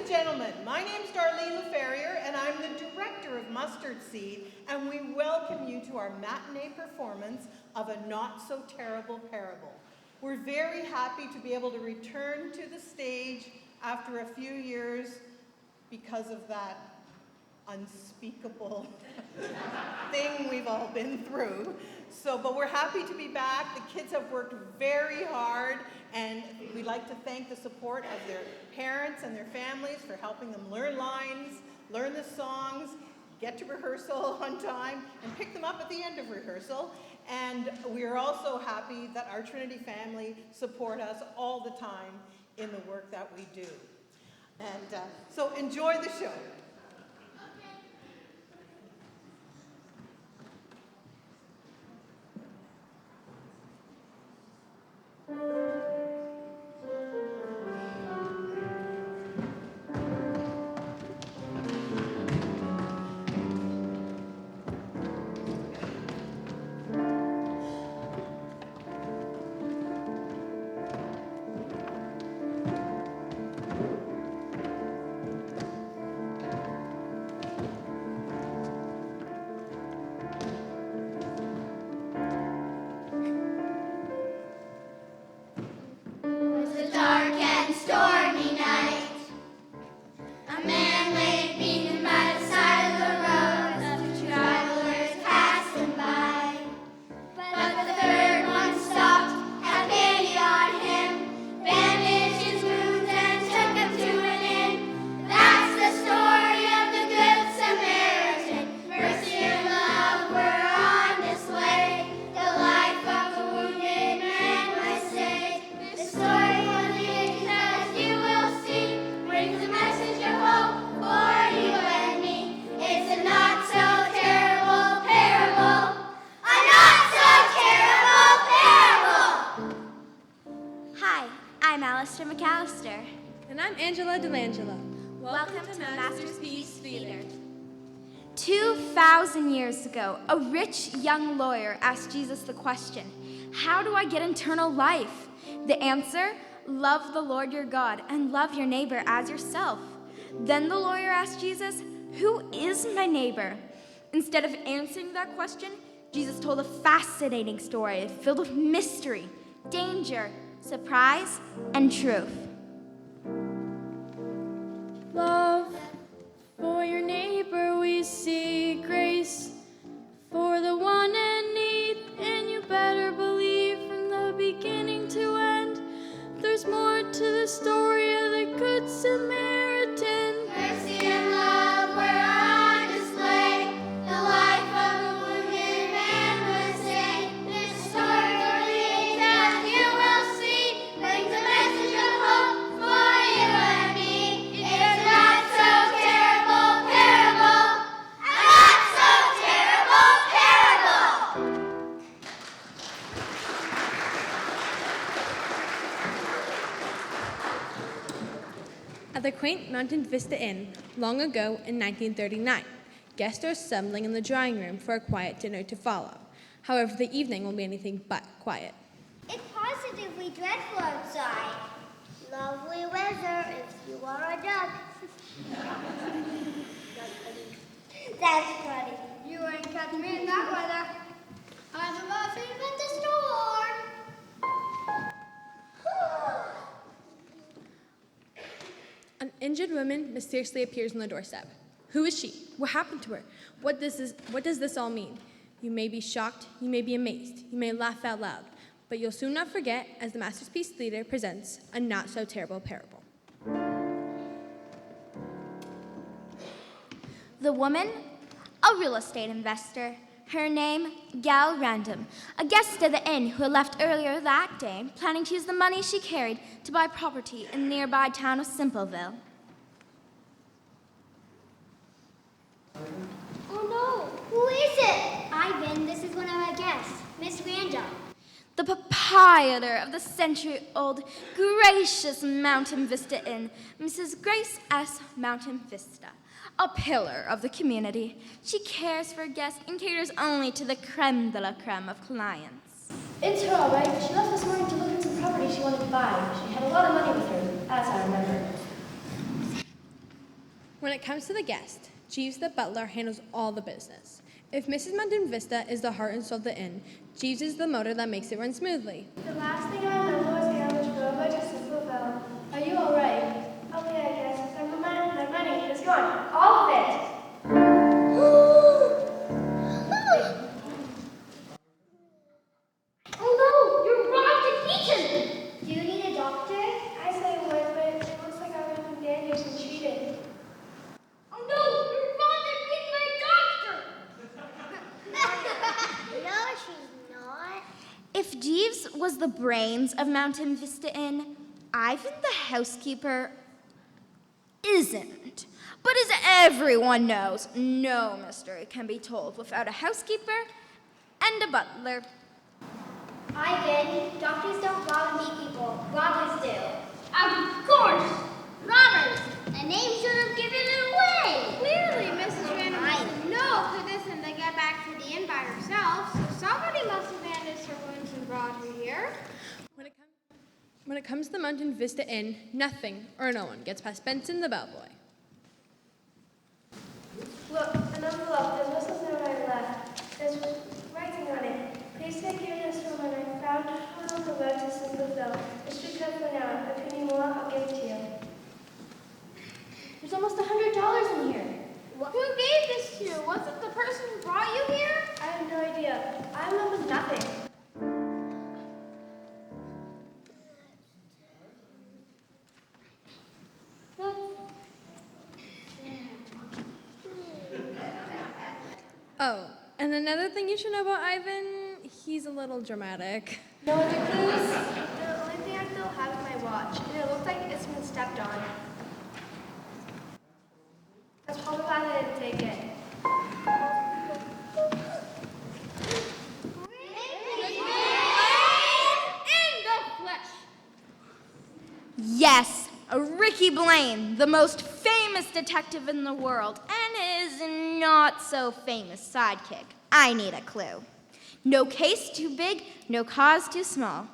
and gentlemen, my name is Darlene Laferriere, and I'm the director of Mustard Seed, and we welcome you to our matinee performance of A Not So Terrible Parable. We're very happy to be able to return to the stage after a few years because of that unspeakable thing we've all been through. But we're happy to be back. The kids have worked very hard, and we'd like to thank the support of their parents and their families for helping them learn lines, learn the songs, get to rehearsal on time, and pick them up at the end of rehearsal. And we are also happy that our Trinity family support us all the time in the work that we do. And so enjoy the show. And I'm Angela DeLangelo. Welcome to Masterpiece Theater. 2,000 years ago, a rich young lawyer asked Jesus the question, how do I get eternal life? The answer, love the Lord your God and love your neighbor as yourself. Then the lawyer asked Jesus, who is my neighbor? Instead of answering that question, Jesus told a fascinating story filled with mystery, danger, surprise, and truth. Love for your neighbor, we see grace for the one in need, and you better believe from the beginning to end, there's more to the story of the Good Samaritan. Mercy and love were on display. The life of a wounded man was saved. This story that you will see brings a message of hope for you and me. It's not so terrible parable. A not so terrible parable. At the quaint Mountain Vista Inn, long ago in 1939, guests are assembling in the drawing room for a quiet dinner to follow. However, the evening will be anything but quiet. It's positively dreadful outside. Lovely weather if you are a duck. That's funny. You ain't catching me in that weather. I'm about to invent a storm. An injured woman mysteriously appears on the doorstep. Who is she? What happened to her? What does this all mean? You may be shocked, you may be amazed, you may laugh out loud, but you'll soon not forget as the Masterpiece Theater presents A Not So Terrible Parable. The woman, a real estate investor. Her name, Gal Random, a guest at the inn who had left earlier that day, planning to use the money she carried to buy property in the nearby town of Simpleville. Oh no, who is it? Ivan, this is one of our guests, Miss Randall. The proprietor of the century-old gracious Mountain Vista Inn, Mrs. Grace S. Mountain Vista, a pillar of the community. She cares for guests and caters only to the creme de la creme of clients. It's her, all right. She left this morning to look at some property she wanted to buy. She had a lot of money with her, as I remember. When it comes to the guest, Jeeves the butler handles all the business. If Mrs. Mountain Vista is the heart and soul of the inn, Jeeves is the motor that makes it run smoothly. The last thing I remember was how much Grover to Simpleville. Are you all right? Okay, I guess. My money is gone. All of it. Oh no, you're robbed and beaten! Do you need a doctor? I say I would, but it looks like I've been bandaged and treated. Oh no, you're robbed and beaten by a doctor! No, she's not. If Jeeves was the brains of Mountain Vista Inn, Ivan the housekeeper isn't. But as everyone knows, no mystery can be told without a housekeeper and a butler. Ivan, doctors don't rob and beat people. Robbers do. Of course! Robbers! The name should have given it away! Clearly, Mrs. Randall must know for this and to get back to the inn by herself, so somebody must have bandaged her wounds and brought her here. When it comes to the Mountain Vista Inn, nothing or no one gets past Benson the bellboy. Look, an envelope. There's Whistle's note I left. There's writing on it. Please take care of this woman. I found her on the road to Simpleville. This should come for now. If you need more, I'll give it to you. There's almost $100 in here. Who gave this to you? Was it the person who brought you here? I have no idea. I remember nothing. Oh, and another thing you should know about Ivan, he's a little dramatic. No other clues? The only thing I still have is my watch, and it looks like it's been stepped on. That's probably why I didn't take it. In the flesh! Yes, Ricky Blaine, the most famous detective in the world, and his not so famous sidekick. I need a clue. No case too big, no cause too small.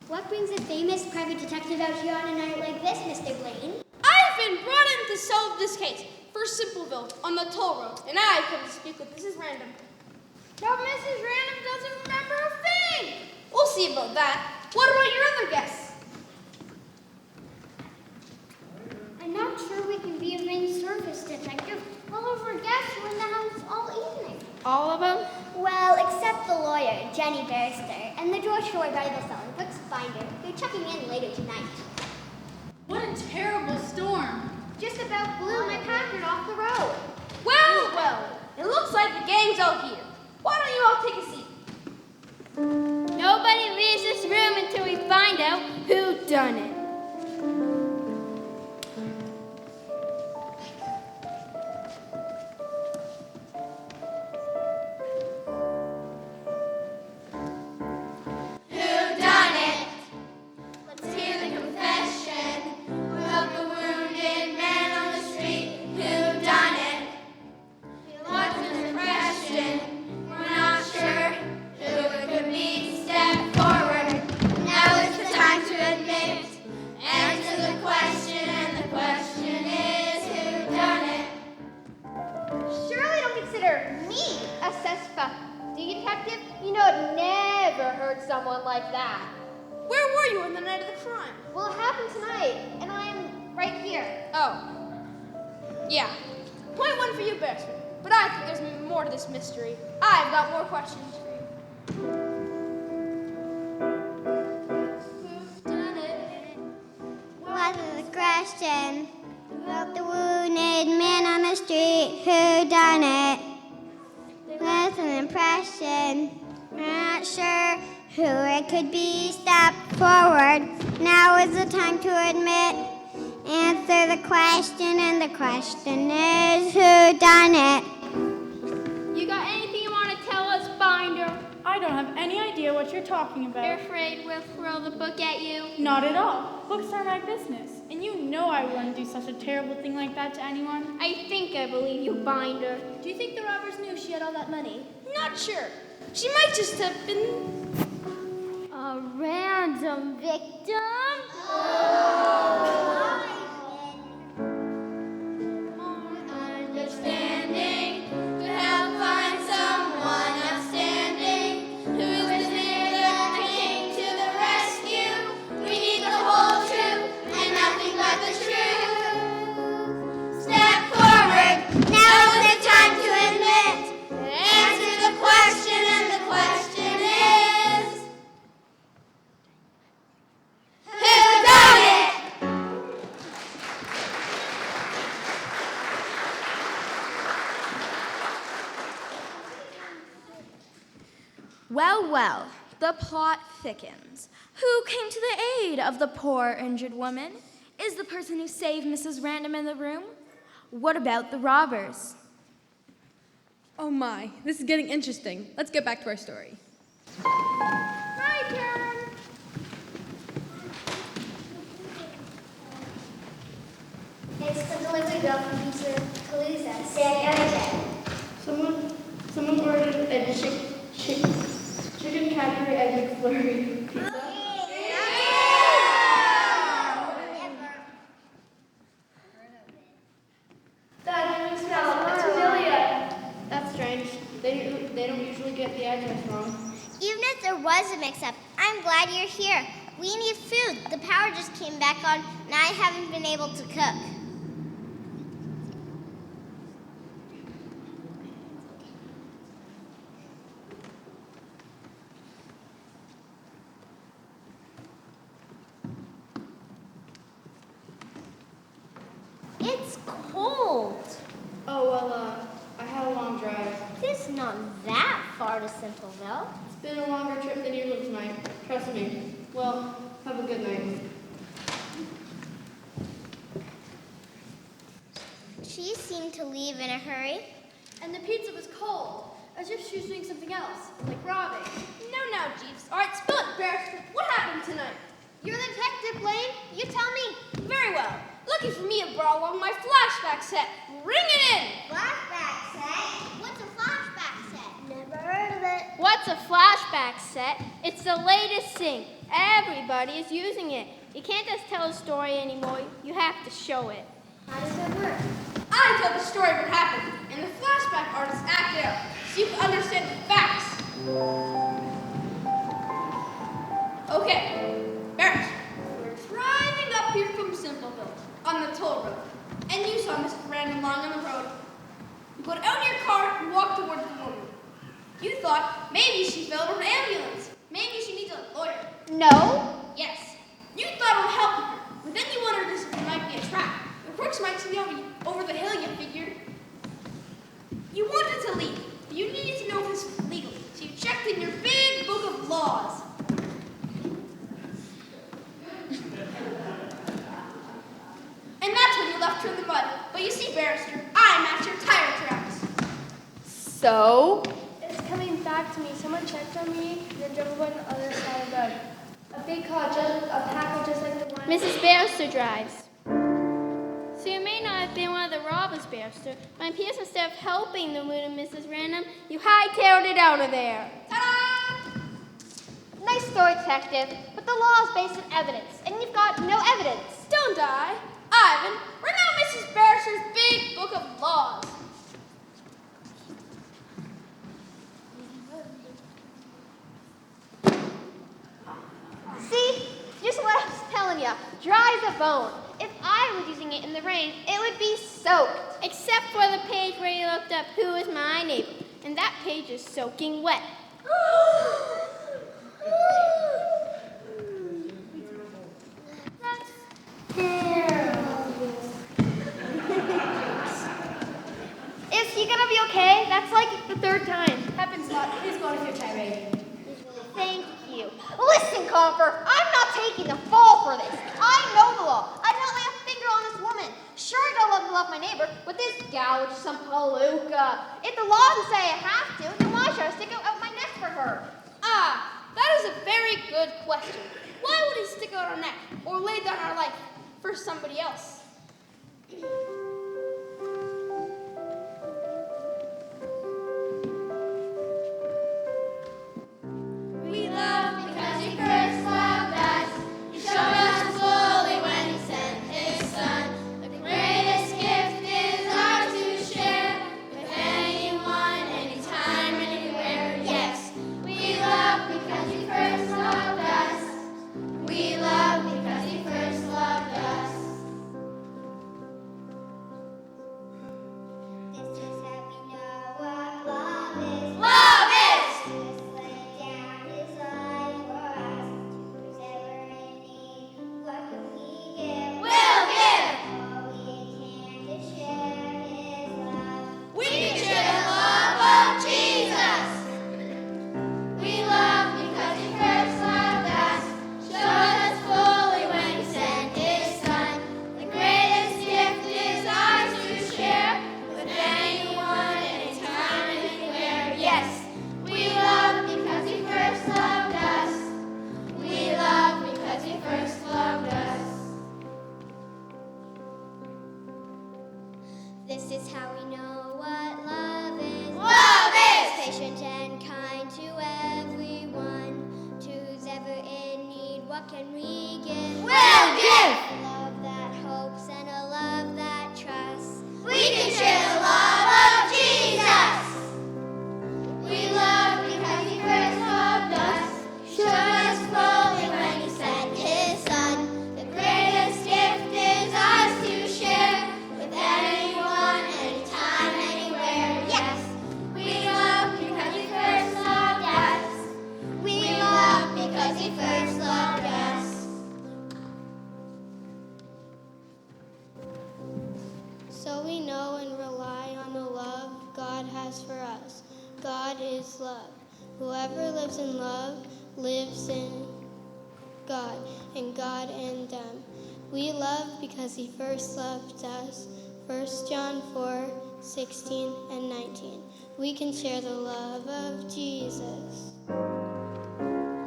What brings a famous private detective out here on a night like this, Mr. Blaine? I've been brought in to solve this case for Simpleville on the toll road, and I come to speak with Mrs. Random. But Mrs. Random doesn't remember a thing. We'll see about that. What about your other guests? I'm not sure we can be a main service detective. All of our guests were in the house all evening. All of them? Well, except the lawyer, Jenny Barrister, and the George Shore Bible selling books binder, who're checking in later tonight. What a terrible storm. Just about blew my Packard off the road. Well, it looks like the gang's out here. Why don't you all take a seat? Nobody leaves this room until we find out who done it. Someone like that. Where were you on the night of the crime? Well, it happened tonight, and I'm right here. Oh. Yeah. Point one for you, Beresford. But I think there's more to this mystery. I've got more questions for you. What is the question? About the wounded man on the street who done it. That's an impression. We're not sure who it could be. Step forward. Now is the time to admit. Answer the question, and the question is who done it? You got anything you want to tell us, Binder? I don't have any idea what you're talking You're about. afraid we'll throw the book at you? Not at all. Books are my business, and you know I wouldn't do such a terrible thing like that to anyone. I think I believe you, Binder. Do you think the robbers knew she had all that money? Not sure. She might just have been... A random victim? Well, well, the plot thickens. Who came to the aid of the poor injured woman? Is the person who saved Mrs. Random in the room? What about the robbers? Oh my, this is getting interesting. Let's get back to our story. My turn. It's the delivery girl from Pizza Palooza. Someone ordered a chicken Cadbury egg McFlurry pizza. Dad, you smell it. It's Amelia. That's strange. They don't usually get the address wrong. Even if there was a mix-up, I'm glad you're here. We need food. The power just came back on, and I haven't been able to cook. It's cold. Oh, well, I had a long drive. It's not that far to Simpleville. It's been a longer trip than usual tonight. Trust me. Well, have a good night. She seemed to leave in a hurry. And the pizza was cold, as if she was doing something else, like robbing. No, now, Jeeves. All right, spill it, Barrister. What happened tonight? You're the detective, Blaine. You tell me. Very well. Looking for me a bra along my flashback set. Ring it in. Flashback set? What's a flashback set? Never heard of it. What's a flashback set? It's the latest thing. Everybody is using it. You can't just tell a story anymore. You have to show it. How does it work? I tell the story of what happened, and the flashback artists act it out, so you can understand the facts. Okay, Barrister, we're driving up here from Simpleville on the toll road, and you saw Mrs. Random lying on the road. You got out of your car and walked towards the woman. You thought maybe she fell over an ambulance. Maybe she needs a lawyer. No. Yes, you thought it would help her, but then you wondered if it might be a trap. The crooks might see over the hill, you figured. You wanted to leave, but you needed to know if this was legal, so you checked in your big book of laws. And that's when you left her in the mud. But you see, Barrister, I match your tire tracks. So? It's coming back to me. Someone checked on me and then drove away on the other side of the road. A big car, a packer just like the one. Mrs. Barrister drives. So you may not have been one of the robbers, Barrister, but it appears instead of helping the wounded Mrs. Random, you hightailed it out of there. Ta-da! Nice story, Detective, but the law is based on evidence, and you've got no evidence. Don't die. Ivan, bring out Mrs. Barrister's big book of laws. See? Just what I was telling you. Dry as a bone. If I was using it in the rain, it would be soaked. Except for the page where you looked up who is my neighbor. And that page is soaking wet. That's terrible. Is he gonna be okay? That's like the third time. Happens a lot. Please go on with your tirade. Thank you. Listen, Comper, I'm not taking the fall for this. I know the law. I'd not lay a finger on this woman. Sure, I gotta love my neighbor, but this gal is just some palooka. If the law doesn't say I have to, then why should I stick out my neck for her? Ah, that is a very good question. Why would he stick out our neck or lay down our life for somebody else? We love because he first loved us. He showed us fully when he sent his son. The greatest gift is ours to share with anyone, anytime, anywhere. Yes, we love because he first loved us. We love because he first loved us. God is love. Whoever lives in love lives in God, and God in them. We love because he first loved us. 1 John 4:16 and 19. We can share the love of Jesus.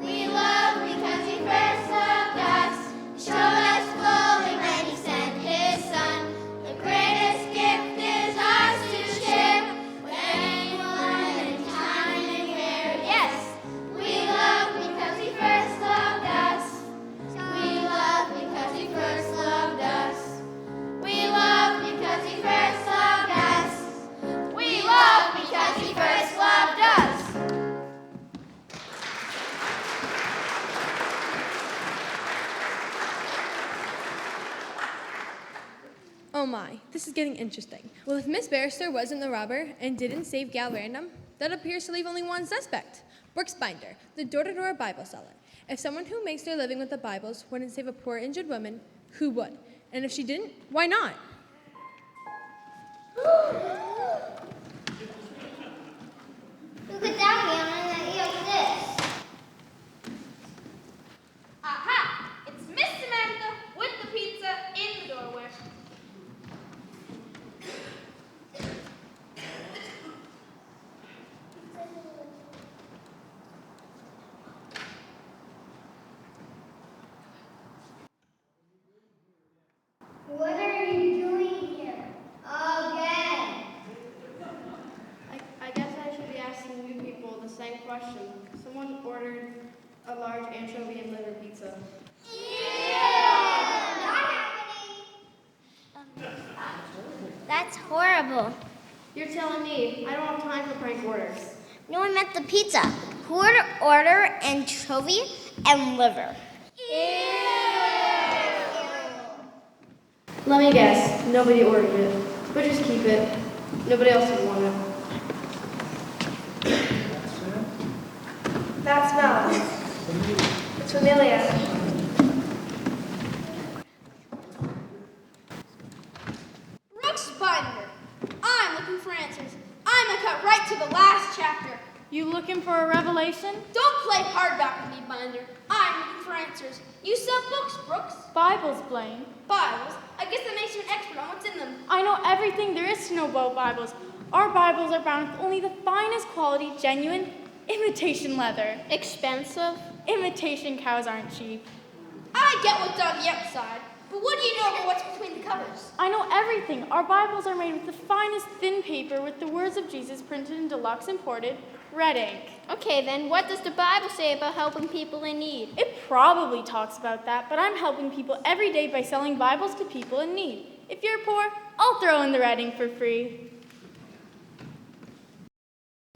We love because he first loved us, showed us fully when he sent his son. The greatest gift is ours to share with anyone, anytime, anywhere. Yes, we love because he first loved us. We love because he first loved us. We love because he first loved us. We love because he first loved us. Oh my, this is getting interesting. Well, if Miss Barrister wasn't the robber and didn't save Gal Random, that appears to leave only one suspect, Brooks Binder, the door-to-door Bible seller. If someone who makes their living with the Bibles wouldn't save a poor injured woman, who would? And if she didn't, why not? Who could that be? I'm gonna eat this. Aha! It's Miss Samantha with the pizza in the doorway. What are you doing here? Again. I guess I should be asking you people the same question. Someone ordered a large anchovy and liver pizza. Not happening. That's horrible. You're telling me I don't have time for prank orders. No, I meant the pizza. Who would order anchovy and liver? Let me guess. Nobody ordered it. But just keep it. Nobody else would want it. That smells. It's familiar. Brooks Binder. I'm looking for answers. I'm gonna cut right to the last chapter. You looking for a revelation? Don't play hardback with me, Binder. I'm looking for answers. You sell books, Brooks. Bibles, Blaine. Bibles. I guess that makes you an expert on what's in them. I know everything there is to know about Bibles. Our Bibles are bound with only the finest quality, genuine, imitation leather. Expensive? Imitation cows aren't cheap. I get what's on the outside, but what do you know about what's between the covers? I know everything. Our Bibles are made with the finest thin paper with the words of Jesus printed in deluxe imported red ink. Okay, then what does the Bible say about helping people in need? It probably talks about that, but I'm helping people every day by selling Bibles to people in need. If you're poor, I'll throw in the red ink for free.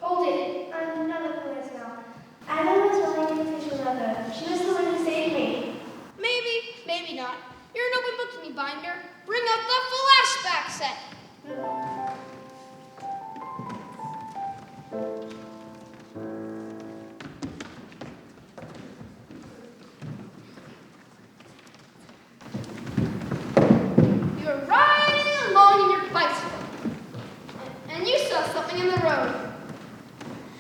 Hold it. I'm none of the list now. Adam was wearing imitation leather. She was the one who saved me. Maybe, maybe not. You're an open book to me, Binder. Bring out the flashback set. You were riding along in your bicycle, and you saw something in the road.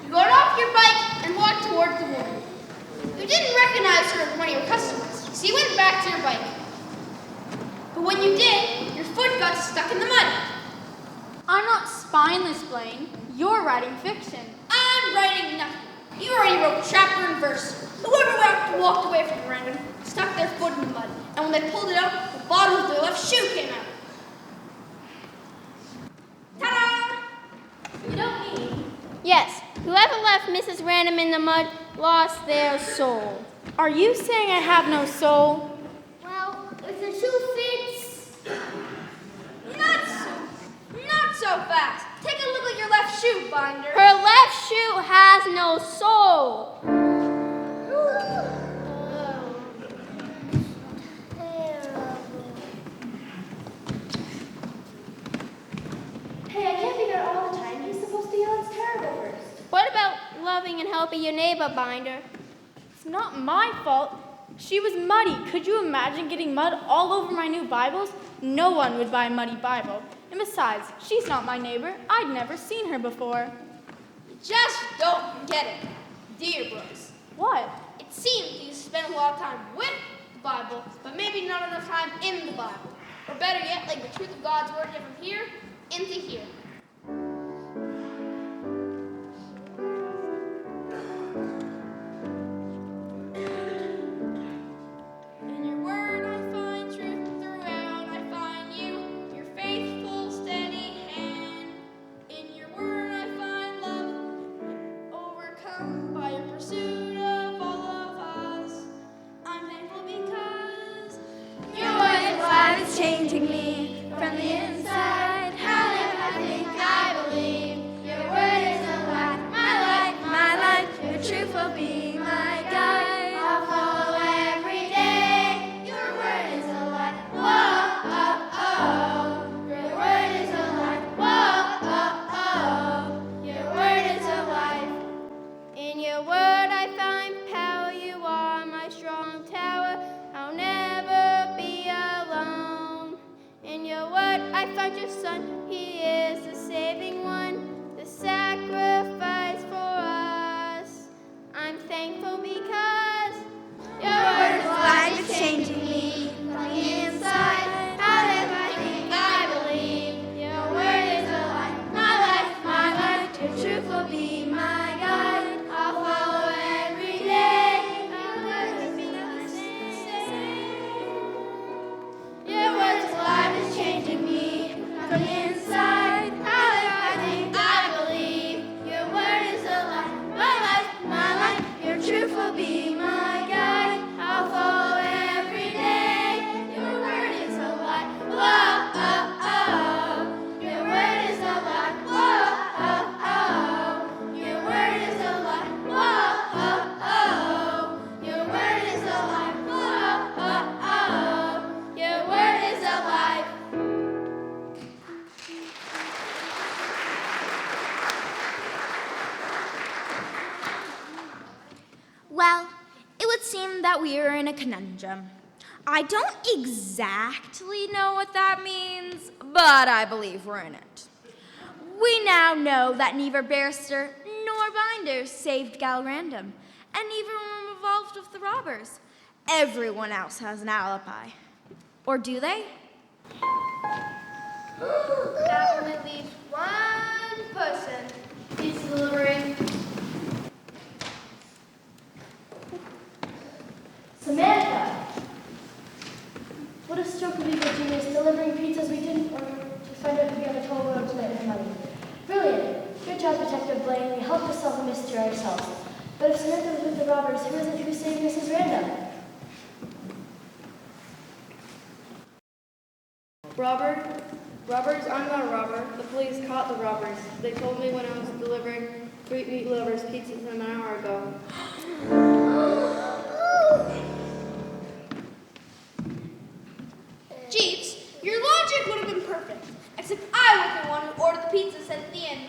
You got off your bike and walked toward the woman. You didn't recognize her as one of your customers, so you went back to your bike. But when you did, your foot got stuck in the mud. I'm not spineless, Blaine. You're writing fiction. I'm writing nothing. You already wrote chapter and verse. Whoever walked away from the random stuck their foot in the mud, and when they pulled it out, the bottom of their left shoe came out. Ta-da! You don't mean? Yes, whoever left Mrs. Random in the mud lost their soul. Are you saying I have no soul? Well, if the shoe fits. Not so fast. Take a look at your left shoe, Binder. Her left shoe has no soul. Hey, I can't be there all the time. He's supposed to yell, it's terrible first. What about loving and helping your neighbor, Binder? It's not my fault. She was muddy. Could you imagine getting mud all over my new Bibles? No one would buy a muddy Bible. And besides, she's not my neighbor. I'd never seen her before. just don't get it, do you, bros? What? It seems you spend a lot of time with the Bible, but maybe not enough time in the Bible. Or better yet, like the truth of God's word get from here into here. In your word I find truth throughout, I find you, your faithful, steady hand. In your word I find love, overcome by your pursuit of all of us. I'm thankful because Your word is life, it's changing me from the inside. How live I think I believe. Your word is a life, my life. Your truth will be my guide. I'll follow every day. Your word is a light. Whoa, oh, oh. Your word is a light. Whoa, oh, oh. Your word is a light. In your word I find power, you are my strong tower. I'll never be alone. In your word I find your son, he is the saving one, the sacrifice for us. I'm thankful because Your word is life, it's changing me from the inside. How live I think I believe. Your word is a light, my life. Your truth will be my guide. I'll follow every day. Your word is the same. Your word is life, it's changing me from the inside. How live I think I believe. Your word is a light, my life. Your truth will be my guide. I'll follow every day. Your word is a light. Whoa, oh, oh. Your word is a light. Whoa, oh, oh. Your word is a light. Whoa, oh, oh. Your word is a light. Whoa, oh, oh. Your word is a light. Well, it would seem that we are in a conundrum. I don't exactly know what that means, but I believe we're in it. We now know that neither Barrister nor Binder saved Gal Random, and neither were involved with the robbers. Everyone else has an alibi. Or do they? That only leaves one person. Pizza delivery. Samantha! What a stroke of evil genius, delivering pizzas we didn't order to find out to be on the toll road to make the money. Brilliant! Good job, Detective Blaine. We helped us solve the mystery ourselves. But if Samantha was with the robbers, who is it who saved Mrs. Random? Robbers, I'm not a robber. The police caught the robbers. They told me when I was delivering 3 meat lovers pizzas an hour ago. Jeeves, your logic would have been perfect, except I was the one who ordered the pizzas at the end.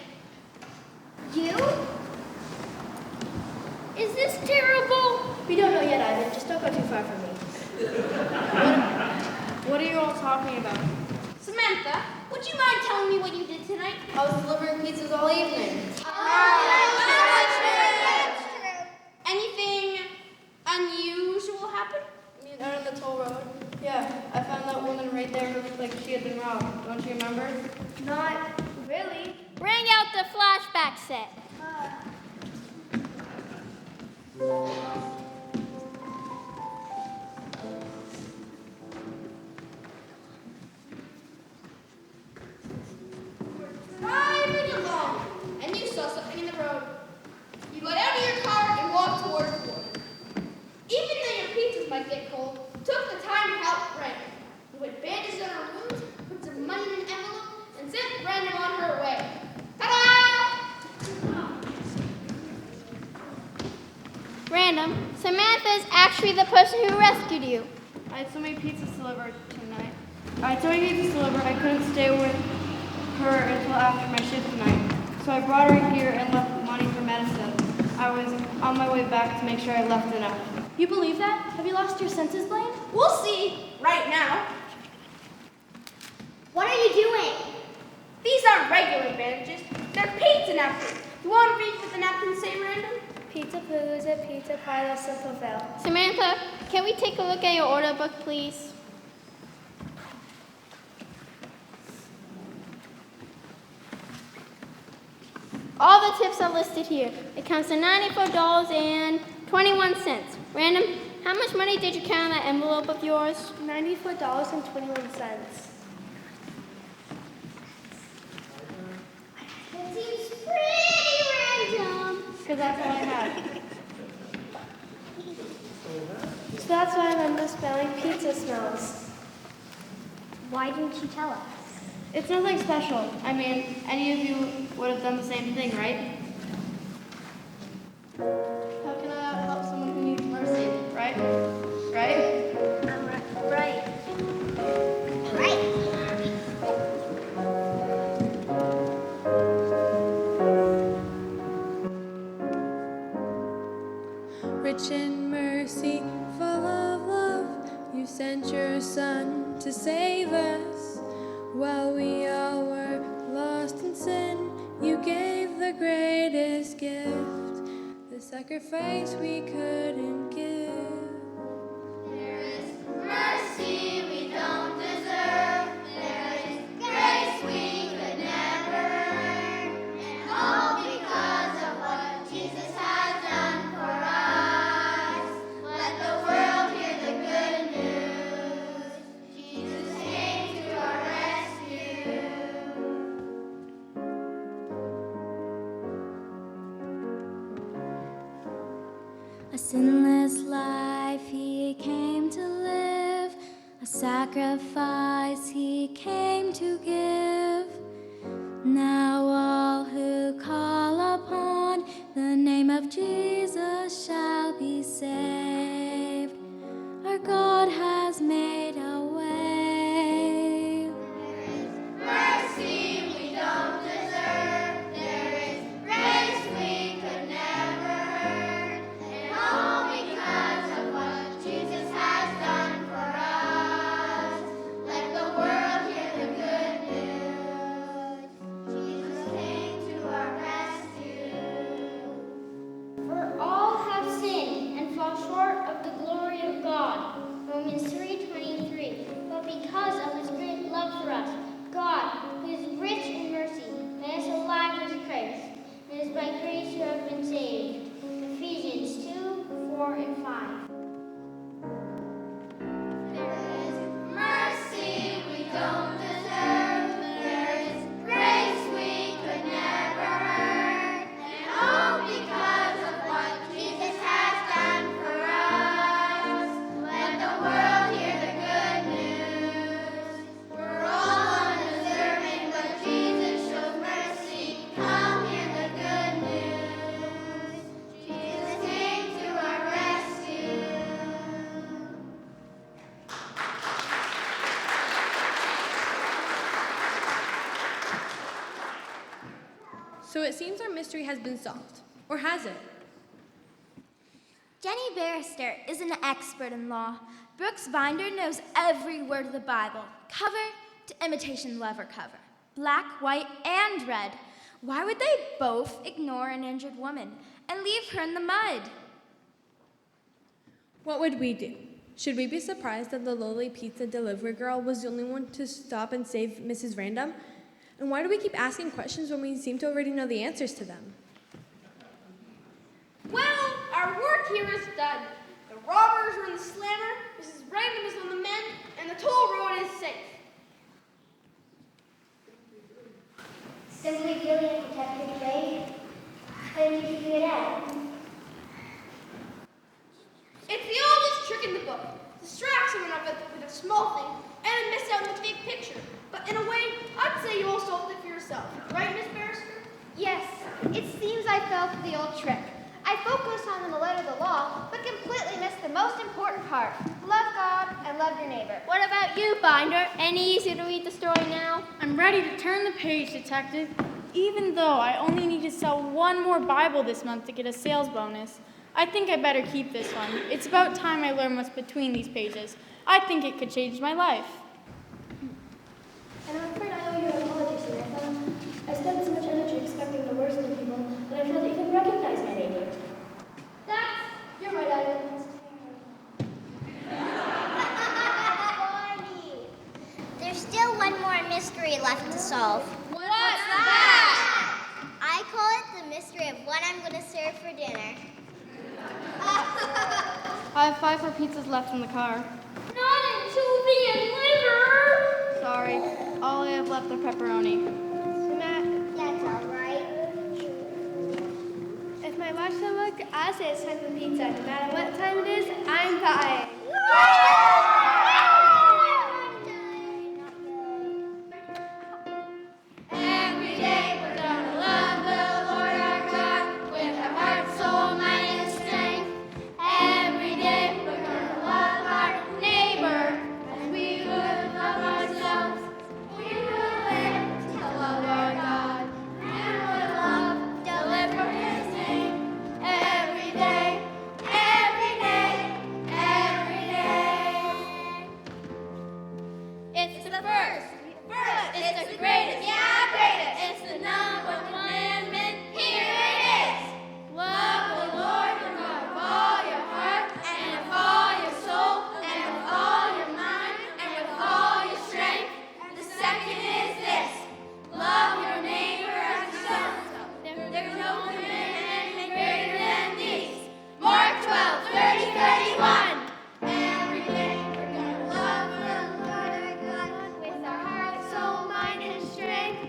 You? Is this terrible? We don't know yet, Ivan. Just don't go too far from me. What are you all talking about? Samantha, would you mind telling me what you did tonight? I was delivering pizzas all evening. Anything unusual happen? I mean, out on the toll road. Yeah, I found that woman right there who looked like she had been robbed. Don't you remember? Not really. Bring out the flashback set. Driving along, and you saw something in the road. You got out of your car and walked towards the door. Even though your pizzas might get cold, took the time to help Brandon. You put bandages on her wounds, put some money in an envelope, and sent Brandon on her way. Ta-da! Random, Samantha is actually the person who rescued you. I had so many pizzas delivered tonight. I had so many pizzas delivered I couldn't stay with her until after my shift tonight. So I brought her here and left money for medicine. I was on my way back to make sure I left enough. You believe that? Have you lost your senses, Blaine? We'll see right now. What are you doing? These aren't regular bandages. They're pizza napkins. You want to read what the napkins say, Random? Pizza Palooza, Pizza Pilo, Simpleville. Samantha, can we take a look at your order book, please? All the tips are listed here. It comes to $94.21. Random, how much money did you count in that envelope of yours? $94.21. That seems pretty random. Because that's all I have. So that's why I'm misspelling pizza smells. Why didn't you tell us? It's nothing special. I mean, any of you would have done the same thing, right? How can I help someone who needs mercy, right? Right? Right. Right. Rich in mercy, full of love, you sent your Son to save us. While we all were lost in sin, you gave the greatest gift, the sacrifice we couldn't give. There is mercy we don't deserve. There is grace we could never earn. And all because of what Jesus has done for us. Let the world hear the good news. Jesus came to our rescue. A sinless life he came to live, a sacrifice he came to give. Now all who call upon the name of Jesus shall be saved. Our God has made a way. There is mercy we don't deserve. There is grace we could never earn. And all because of what Jesus has done for us. Let the world hear the good news. Jesus came to our rescue. For all have sinned and fall short of the glory of God. Romans 3:23. But because of his great love for us, God, who is rich in mercy, made us alive with Christ. It is by grace you have been saved. Ephesians 2:4-5. There is mercy we don't deserve. There is grace we could never earn. And all because of what Jesus has done for us. Let the world hear the good news. We're all undeserving, but Jesus shows mercy. Come hear the good news. Jesus came to our rescue. So it seems our mystery has been solved. Or has it? Jenny Barrister is an expert in law. Brooks Binder knows every word of the Bible, cover to imitation leather cover, black, white, and red. Why would they both ignore an injured woman and leave her in the mud? What would we do? Should we be surprised that the lowly pizza delivery girl was the only one to stop and save Mrs. Random? And why do we keep asking questions when we seem to already know the answers to them? Well, our work here is done. The robbers are in the slammer, Mrs. Random is on the mend, and the toll road is safe. Simply feeling a protected way. How did you figure it out? It's the oldest trick in the book. Distract someone with a small thing and then miss out on the big picture. But in a way, I'd say you all solved it for yourself. Right, Miss Barrister? Yes, it seems I fell for the old trick. I focused on the letter of the law, but completely missed the most important part. Love God and love your neighbor. What about you, Binder? Any easier to read the story now? I'm ready to turn the page, Detective. Even though I only need to sell one more Bible this month to get a sales bonus, I think I better keep this one. It's about time I learn what's between these pages. I think it could change my life. And I'm afraid I owe you an apology, Samantha. I spent so much energy expecting the worst of people that I solve. What's that? I call it the mystery of what I'm going to serve for dinner. I have 5 more pizzas left in the car. Not anchovy and liver! Sorry, all I have left are pepperoni. That's all right. If my watch don't work, I'll say it's time for pizza. No matter what time it is, I'm buying. Every day we're gonna love the Lord our God with our heart, soul, mind, and strength. Every day we're gonna love our neighbor as we would love ourselves. We will live to love our God and we'll love to live for His name. Every day, every day, every day. It's the first. It's the greatest. Yeah, greatest. It's the number one commandment. Here it is. Love the Lord your God with all your heart and with all your soul and with all your mind and with all your strength. The second is this. Love your neighbor as yourself. There's no commandment greater than these. Mark 12:30-31. Every day we're gonna love the Lord our God with our heart, soul, mind, and strength.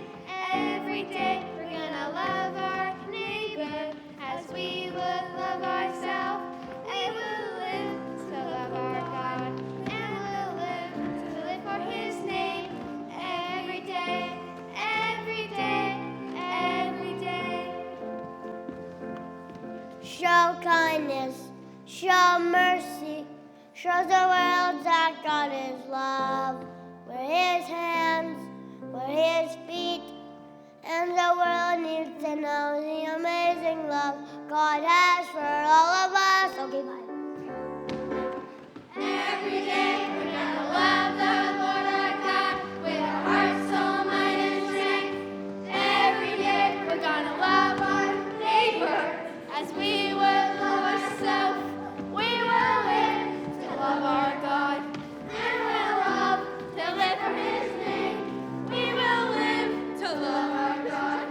Every day we're gonna love our neighbor as we would love ourselves. And we'll live to love our God. And we'll live to live for His name. Every day, every day, every day. Show kindness, show mercy, show the world that God is love. We're His hands, we're His feet, and the world needs to know the amazing love God has for all of us. Okay, bye. Every day we're gonna love the Lord our God with our heart, soul, mind, and strength. Every day we're gonna love our neighbor as we would love ourselves. We will live to love our God and we'll love to live for His name. We will live to love our God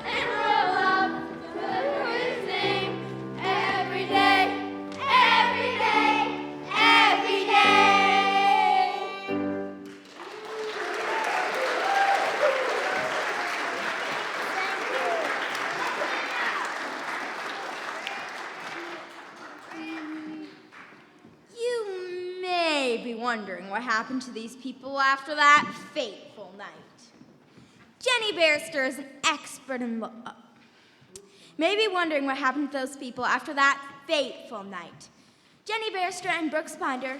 and we'll love to live for His name. Every day, every day, every day. You may be wondering what happened to these people after that fateful night. Jenny Barrister is an expert in law. May be wondering what happened to those people after that fateful night. Jenny Barrister and Brooks Binder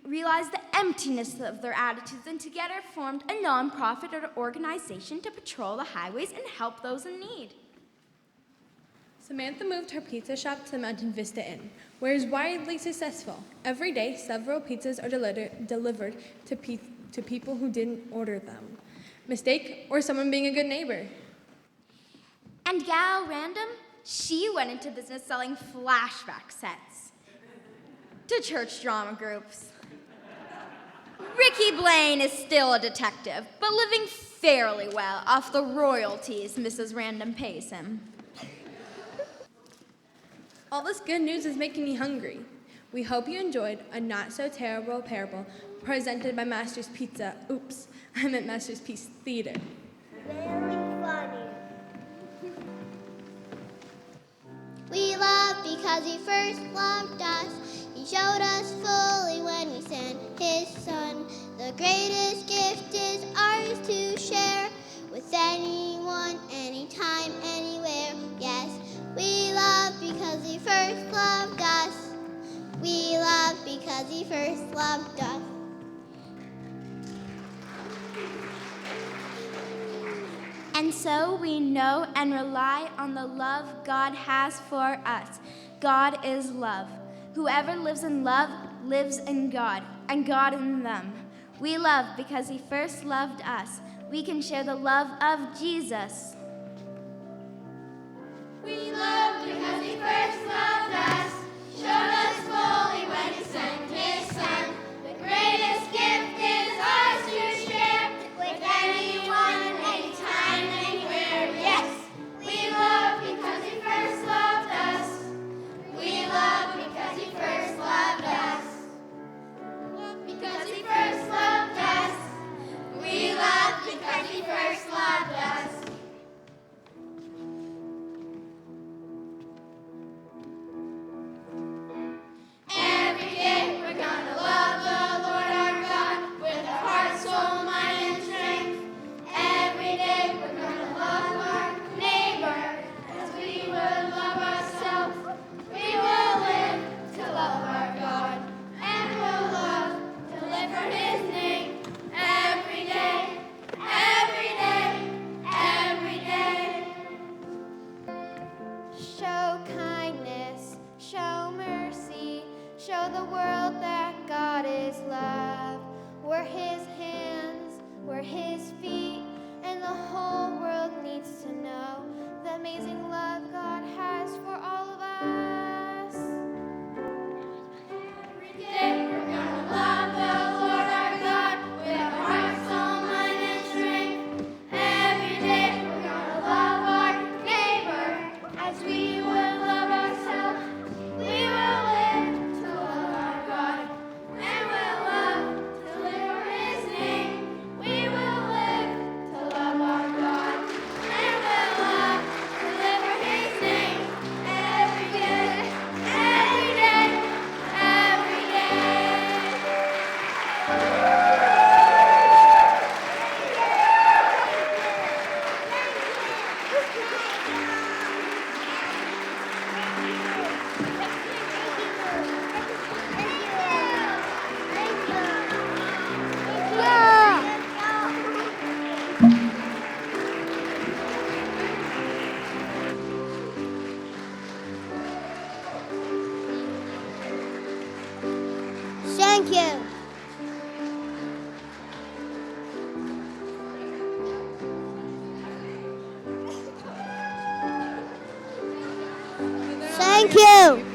realized the emptiness of their attitudes and together formed a non-profit organization to patrol the highways and help those in need. Samantha moved her pizza shop to the Mountain Vista Inn, where it is widely successful. Every day, several pizzas are delivered to people who didn't order them. Mistake or someone being a good neighbor. And Gal Random, she went into business selling flashback sets to church drama groups. Ricky Blaine is still a detective, but living fairly well off the royalties Mrs. Random pays him. All this good news is making me hungry. We hope you enjoyed a not-so-terrible parable presented by Master's Pizza. Oops, I meant Master's Piece Theater. Very funny. We love because He first loved us. He showed us fully when we sent His Son. The greatest gift is ours to share with anyone, anytime, anywhere. Yes, we love because He first loved us. We love because He first loved us. And so we know and rely on the love God has for us. God is love. Whoever lives in love lives in God, and God in them. We love because He first loved us. We can share the love of Jesus. We love because He first loved us, showed us fully when He sent His Son. The greatest gift is ours to share with anyone and Thank you. Thank you.